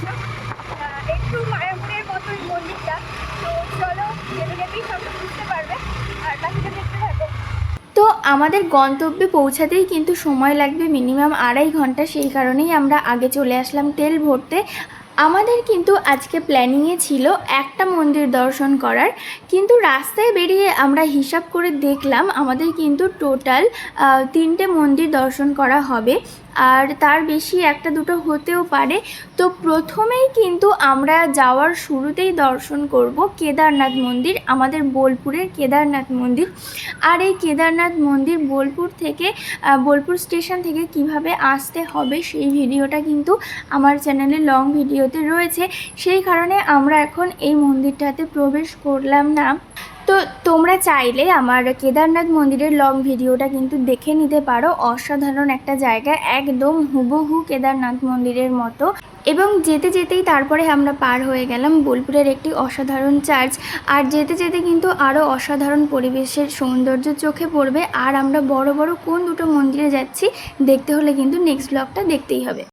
পাচ্ছ একটু মায়াপুরের মতোই মন্দিরটা। তো চলো যেতে যেতেই সবটা বুঝতে পারবে, আর বাকিটা দেখতে থাকো। তো আমাদের গন্তব্যে পৌঁছাতেই কিন্তু সময় লাগবে মিনিমাম 2.5 ঘন্টা, সেই কারণেই আমরা আগে চলে আসলাম তেল ভরতে। আমাদের কিন্তু আজকে প্ল্যানিংয়ে ছিল একটা মন্দির দর্শন করার, কিন্তু রাস্তায় বেরিয়ে আমরা হিসাব করে দেখলাম আমাদের কিন্তু টোটাল 3টে মন্দির দর্শন করা হবে, আর তার বেশি একটা দুটো হতেও পারে। তো প্রথমেই কিন্তু আমরা যাওয়ার শুরুতেই দর্শন করব কেদারনাথ মন্দির, আমাদের বোলপুরের কেদারনাথ মন্দির। আর এই কেদারনাথ মন্দির বোলপুর থেকে বোলপুর স্টেশন থেকে কিভাবে আসতে হবে সেই ভিডিওটা কিন্তু আমার চ্যানেলে লং ভিডিওতে রয়েছে, সেই কারণে আমরা এখন এই মন্দিরটাতে প্রবেশ করলাম না। তো তোমরা চাইলে আমার কেদারনাথ মন্দিরের লং ভিডিওটা কিন্তু দেখে নিতে পারো। অসাধারণ একটা জায়গা, একদম হুবহু কেদারনাথ মন্দিরের মতো। এবং যেতে যেতেই তারপরে আমরা পার হয়ে গেলাম বোলপুরের একটি অসাধারণ চার্চ। আর যেতে যেতে কিন্তু আরও অসাধারণ পরিবেশের সৌন্দর্য চোখে পড়বে। আর আমরা বড় বড় কোন দুটো মন্দিরে যাচ্ছি দেখতে হলে কিন্তু নেক্সট ব্লগটা দেখতেই হবে।